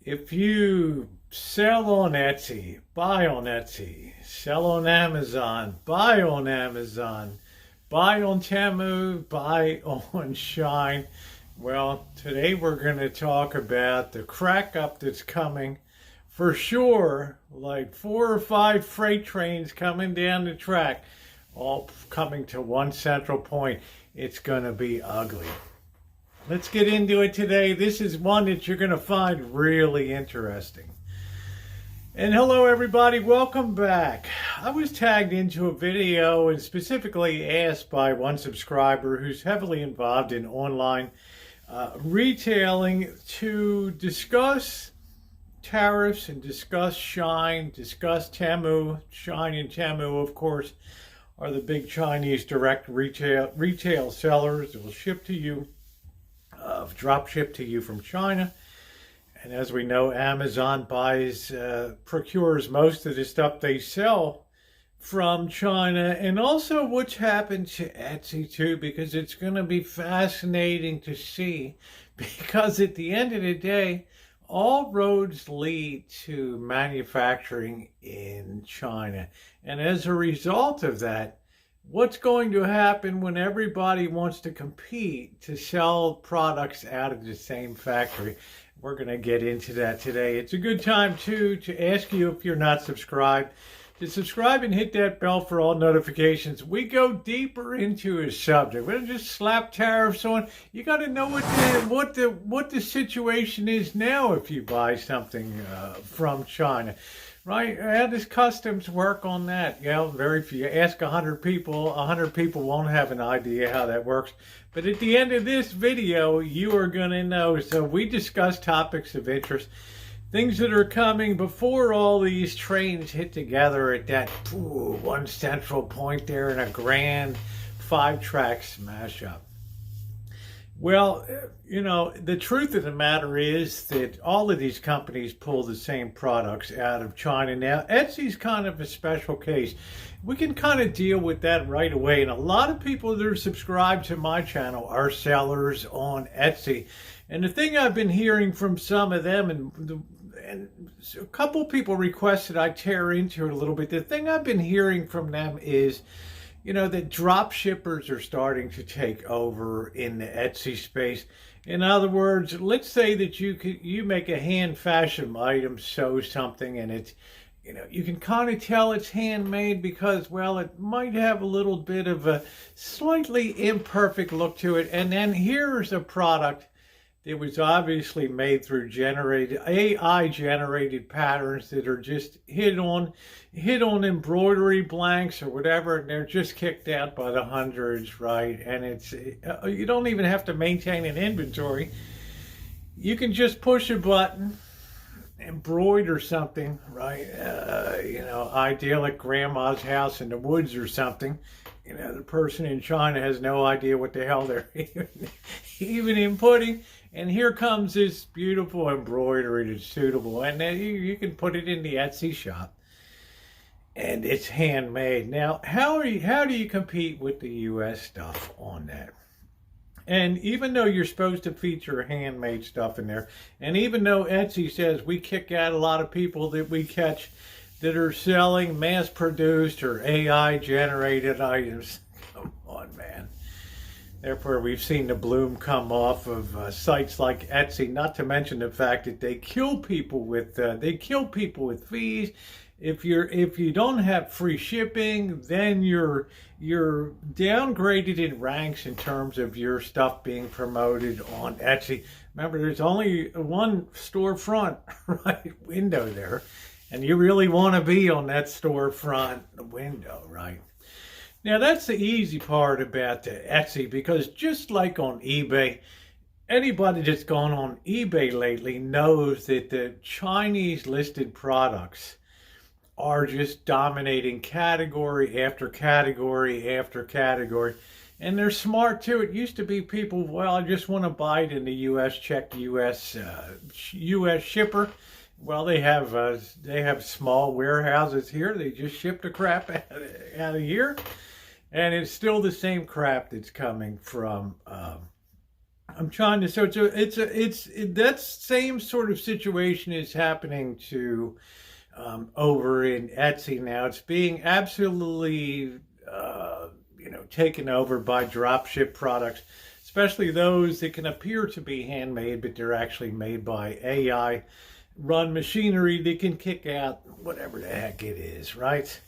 If you sell on Etsy, buy on Etsy, sell on Amazon, buy on Amazon, buy on Temu, buy on Shein. Well, today we're going to talk about the crack up that's coming for sure, like 4 or 5 freight trains coming down the track, all coming to one central point. It's going to be ugly. Let's get into it today. This is one that you're going to find really interesting. And hello everybody, welcome back. I was tagged into a video and specifically asked by one subscriber who's heavily involved in online retailing to discuss tariffs and discuss Shein, discuss Temu. Shein and Temu, of course, are the big Chinese direct retail sellers that will ship to you, drop ship to you from China. And as we know, Amazon procures most of the stuff they sell from China. And also what's happened to Etsy too, because it's going to be fascinating to see, because at the end of the day, all roads lead to manufacturing in China. And as a result of that, what's going to happen when everybody wants to compete to sell products out of the same factory? We're going to get into that today. It's a good time, too, to ask you, if you're not subscribed, to subscribe and hit that bell for all notifications. We go deeper into a subject. We don't just slap tariffs on. You got to know what the situation is now if you buy something from China. Right? How does customs work on that? Very few. Ask 100 people. 100 people won't have an idea how that works. But at the end of this video, you are going to know. So we discuss topics of interest, things that are coming before all these trains hit together at that one central point there in a grand 5-track smash up. Well, you know, the truth of the matter is that all of these companies pull the same products out of China. Now, Etsy's kind of a special case. We can kind of deal with that right away. And a lot of people that are subscribed to my channel are sellers on Etsy. And the thing I've been hearing from some of them, and a couple people requested I tear into it a little bit. The thing I've been hearing from them is, you know, that drop shippers are starting to take over in the Etsy space. In other words, let's say that you make a hand-fashioned item, sew something, and it's, you know, you can kind of tell it's handmade because, well, it might have a little bit of a slightly imperfect look to it. And then here's a product that was obviously made through AI-generated patterns that are just hit on embroidery blanks or whatever, and they're just kicked out by the hundreds, right? And it's you don't even have to maintain an inventory. You can just push a button, embroider something, right? You know, ideal at grandma's house in the woods or something. You know, the person in China has no idea what the hell they're even inputting. And here comes this beautiful embroidery that's suitable. And then you can put it in the Etsy shop. And it's handmade. Now, how do you compete with the U.S. stuff on that? And even though you're supposed to feature handmade stuff in there, and even though Etsy says we kick out a lot of people that we catch that are selling mass-produced or AI-generated items. Come on, man. Therefore, we've seen the bloom come off of sites like Etsy. Not to mention the fact that they kill people with fees. If you don't have free shipping, then you're downgraded in ranks in terms of your stuff being promoted on Etsy. Remember, there's only one storefront right window there. And you really want to be on that storefront window, right? Now, that's the easy part about the Etsy, because just like on eBay, anybody that's gone on eBay lately knows that the Chinese listed products are just dominating category after category after category. And they're smart too. It used to be people, well, I just want to buy it in the U.S., check U.S. shipper. Well, they have small warehouses here. They just ship the crap out of here. And it's still the same crap that's coming from I'm trying to. So that same sort of situation is happening to over in Etsy now. It's being absolutely taken over by dropship products, especially those that can appear to be handmade, but they're actually made by AI run machinery that can kick out whatever the heck it is, right?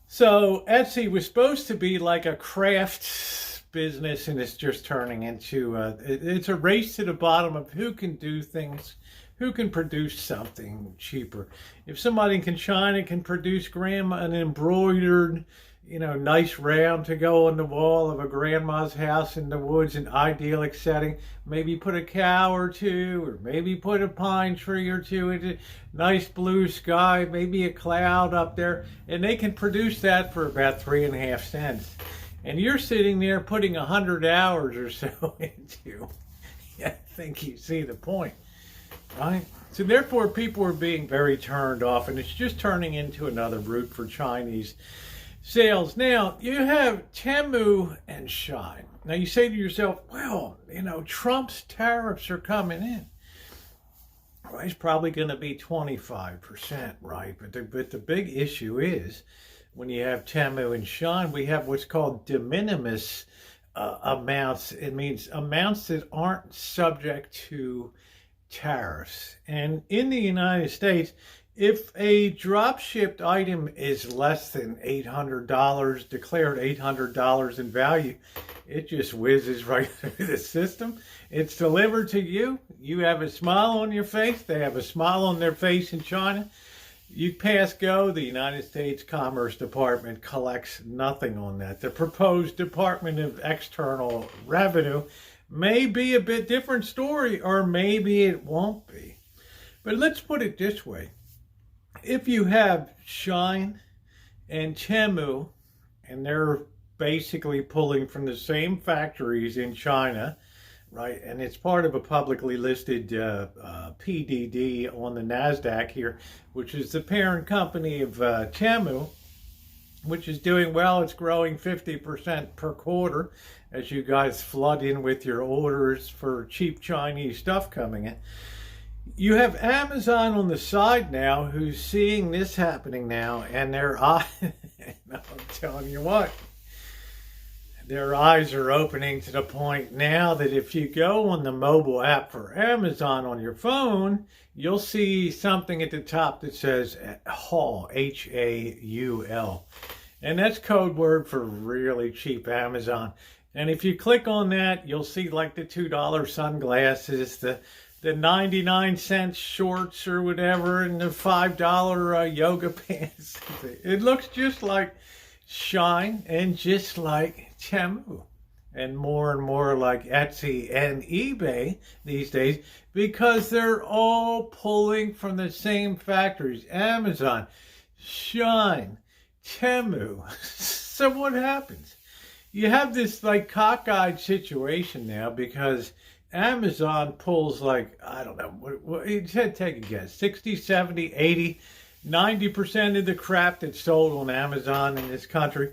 So Etsy was supposed to be like a craft business, and it's just turning into it's a race to the bottom of who can do things, who can produce something cheaper. If somebody in China can produce an embroidered, nice ram to go on the wall of a grandma's house in the woods, an idyllic setting, maybe put a cow or two, or maybe put a pine tree or two, into nice blue sky, maybe a cloud up there, and they can produce that for about 3.5 cents. And you're sitting there putting 100 hours or so into. I think you see the point, right? So therefore, people are being very turned off, and it's just turning into another route for Chinese sales. Now, you have Temu and Shein. Now, you say to yourself, well, Trump's tariffs are coming in. Well, it's probably going to be 25%, right? But the big issue is when you have Temu and Shein, we have what's called de minimis amounts. It means amounts that aren't subject to tariffs. And in the United States, if a drop shipped item is less than $800, declared $800 in value, it just whizzes right through the system. It's delivered to you. You have a smile on your face. They have a smile on their face in China. You pass go. The United States Commerce Department collects nothing on that. The proposed Department of External Revenue may be a bit different story, or maybe it won't be. But let's put it this way. If you have Shein and Temu, and they're basically pulling from the same factories in China, right? And it's part of a publicly listed PDD on the NASDAQ here, which is the parent company of Temu, which is doing well. It's growing 50% per quarter as you guys flood in with your orders for cheap Chinese stuff coming in. You have Amazon on the side now, who's seeing this happening now, and their eyes, I'm telling you what, their eyes are opening to the point now that if you go on the mobile app for Amazon on your phone, you'll see something at the top that says HAUL, H-A-U-L. And that's code word for really cheap Amazon. And if you click on that, you'll see like the $2 sunglasses, the 99-cent shorts or whatever, and the $5 yoga pants. It looks just like Shein and just like Temu, and more like Etsy and eBay these days, because they're all pulling from the same factories. Amazon, Shein, Temu. So what happens? You have this like cockeyed situation now, because Amazon pulls like, I don't know, take a guess, 60, 70, 80, 90% of the crap that's sold on Amazon in this country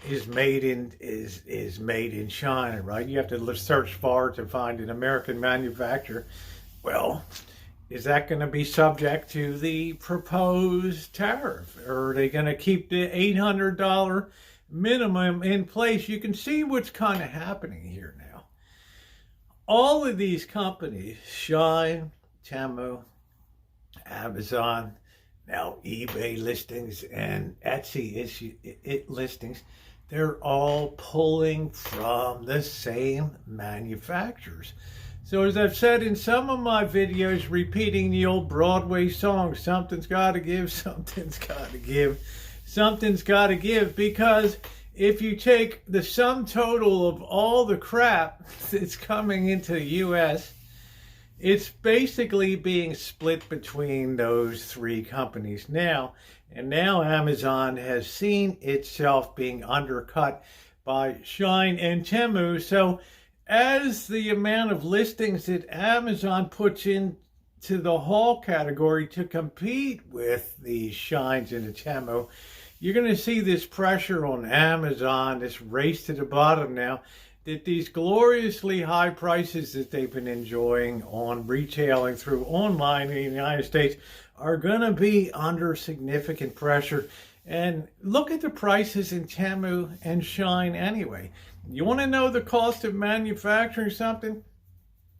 is made in China, right? You have to search far to find an American manufacturer. Well, is that going to be subject to the proposed tariff? Or are they going to keep the $800 minimum in place? You can see what's kind of happening here now. All of these companies, Shein, Temu, Amazon, now eBay listings and Etsy listings, they're all pulling from the same manufacturers. So as I've said in some of my videos, repeating the old Broadway song, something's got to give, something's got to give, something's got to give, because if you take the sum total of all the crap that's coming into the U.S., it's basically being split between those three companies now. And now Amazon has seen itself being undercut by Shein and Temu. So as the amount of listings that Amazon puts into the haul category to compete with the Sheins and the Temu, you're going to see this pressure on Amazon, this race to the bottom now, that these gloriously high prices that they've been enjoying on retailing through online in the United States are going to be under significant pressure. And look at the prices in Temu and Shein anyway. You want to know the cost of manufacturing something?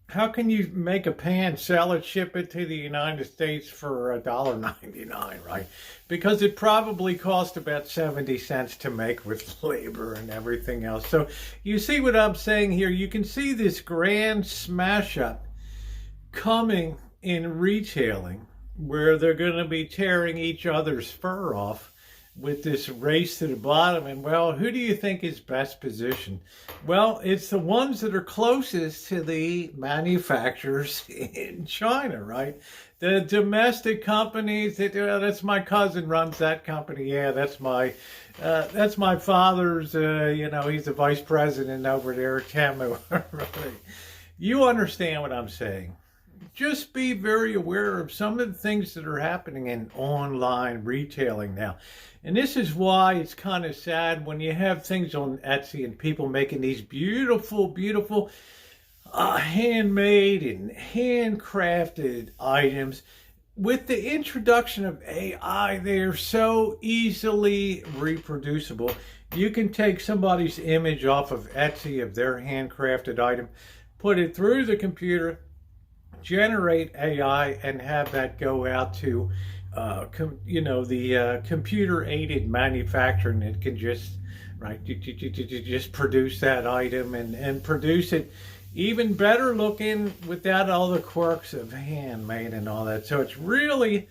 How can you make a pan, sell it, ship it to the United States for $1.99, right? Because it probably cost about 70 cents to make with labor and everything else. So you see what I'm saying here? You can see this grand smash up coming in retailing where they're going to be tearing each other's fur off with this race to the bottom. And well, who do you think is best positioned? Well, it's the ones that are closest to the manufacturers in China, right? The domestic companies that, that's my cousin runs that company. Yeah, that's my father's, he's the vice president over there at Temu. Right? You understand what I'm saying? Just be very aware of some of the things that are happening in online retailing now. And this is why it's kind of sad when you have things on Etsy and people making these beautiful, beautiful handmade and handcrafted items. With the introduction of AI, they are so easily reproducible. You can take somebody's image off of Etsy of their handcrafted item, put it through the computer, generate AI, and have that go out to the computer-aided manufacturing. It can just just produce that item and produce it even better looking without all the quirks of handmade and all that. So it's really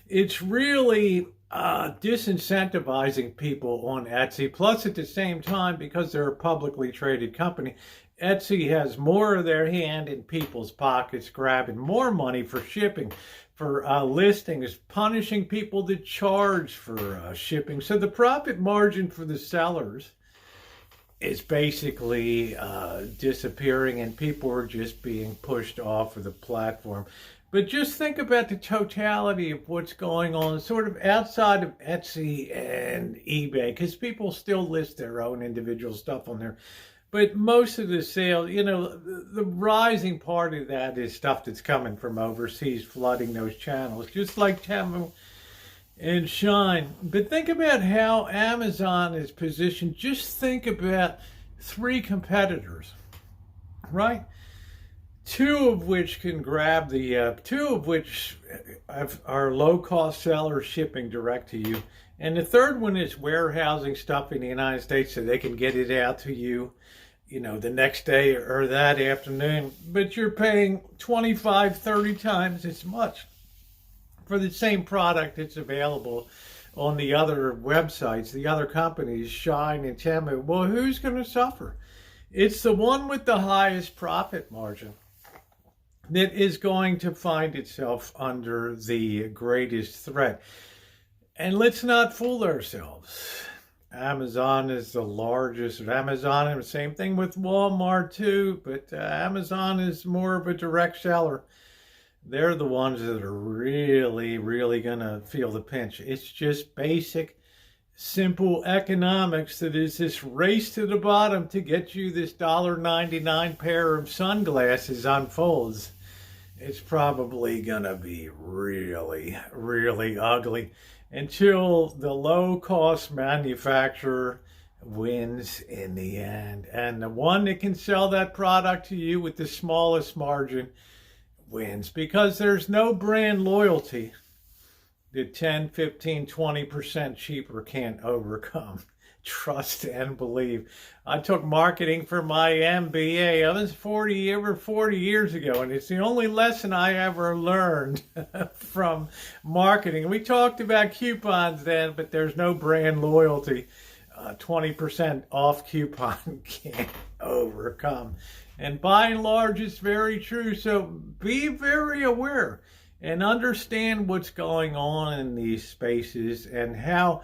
disincentivizing people on Etsy. Plus, at the same time, because they're a publicly traded company, Etsy has more of their hand in people's pockets, grabbing more money for shipping, for listings, punishing people that charge for shipping. So the profit margin for the sellers is basically disappearing, and people are just being pushed off of the platform. But just think about the totality of what's going on sort of outside of Etsy and eBay, because people still list their own individual stuff on there. But most of the sales, the rising part of that is stuff that's coming from overseas, flooding those channels, just like Temu and Shein. But think about how Amazon is positioned. Just think about 3 competitors, right? 2 of which can grab the, 2 of which are low-cost sellers shipping direct to you. And the 3rd one is warehousing stuff in the United States so they can get it out to you, the next day or that afternoon. But you're paying 25, 30 times as much for the same product that's available on the other websites, the other companies, Shein and Temu. Well, who's going to suffer? It's the one with the highest profit margin that is going to find itself under the greatest threat. And let's not fool ourselves. Amazon is the largest. Amazon, and the same thing with Walmart too, but Amazon is more of a direct seller. They're the ones that are really, really going to feel the pinch. It's just basic, simple economics that is this race to the bottom to get you this $1.99 pair of sunglasses unfolds. It's probably going to be really, really ugly until the low-cost manufacturer wins in the end. And the one that can sell that product to you with the smallest margin wins, because there's no brand loyalty that 10, 15, 20% cheaper can't overcome. Trust and believe. I took marketing for my MBA. That was over 40 years ago, and it's the only lesson I ever learned from marketing. We talked about coupons then, but there's no brand loyalty. 20% off coupon can't overcome. And by and large, it's very true. So be very aware and understand what's going on in these spaces and how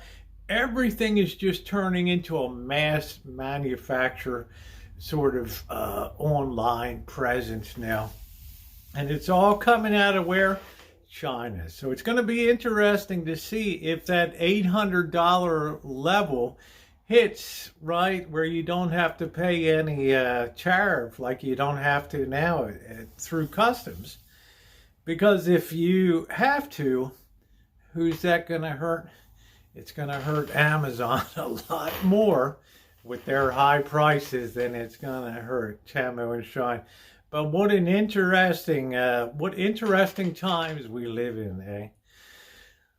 everything is just turning into a mass manufacture sort of online presence now. And it's all coming out of where? China. So it's going to be interesting to see if that $800 level hits, right, where you don't have to pay any tariff like you don't have to now through customs. Because if you have to, who's that going to hurt? It's going to hurt Amazon a lot more with their high prices than it's going to hurt Temu and Shein. But what interesting times we live in, eh?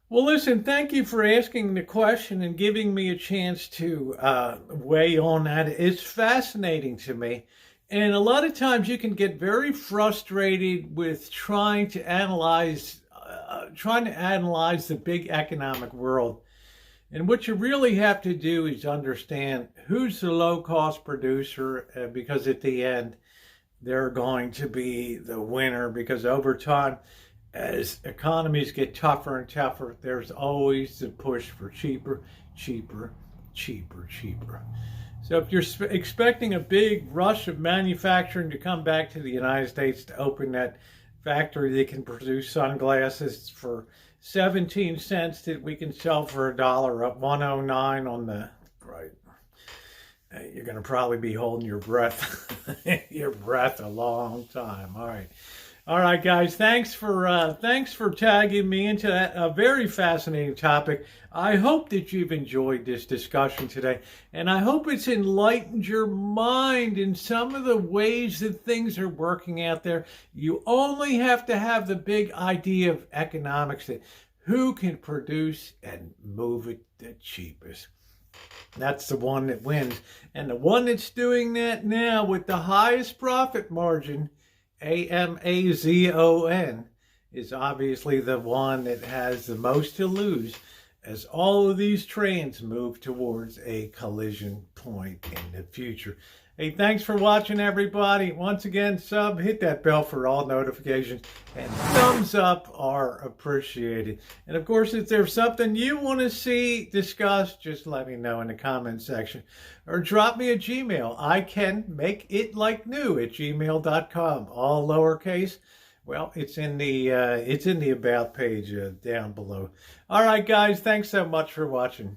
Well, listen, thank you for asking the question and giving me a chance to weigh on that. It's fascinating to me. And a lot of times you can get very frustrated with trying to analyze the big economic world. And what you really have to do is understand who's the low-cost producer, because at the end, they're going to be the winner, because over time, as economies get tougher and tougher, there's always the push for cheaper, cheaper, cheaper, cheaper. So if you're expecting a big rush of manufacturing to come back to the United States to open that factory that can produce sunglasses for 17 cents that we can sell for $1, up 109 on the right, you're going to probably be holding your breath a long time. All right, guys. Thanks for tagging me into that very fascinating topic. I hope that you've enjoyed this discussion today, and I hope it's enlightened your mind in some of the ways that things are working out there. You only have to have the big idea of economics, that who can produce and move it the cheapest. That's the one that wins, and the one that's doing that now with the highest profit margin, Amazon, is obviously the one that has the most to lose, as all of these trains move towards a collision point in the future. Hey, thanks for watching, everybody. Once again, hit that bell for all notifications, and thumbs up are appreciated. And of course, if there's something you want to see discussed, just let me know in the comment section, or drop me a Gmail. I can make it like new at gmail.com, all lowercase. Well, it's in the about page down below. All right, guys, thanks so much for watching.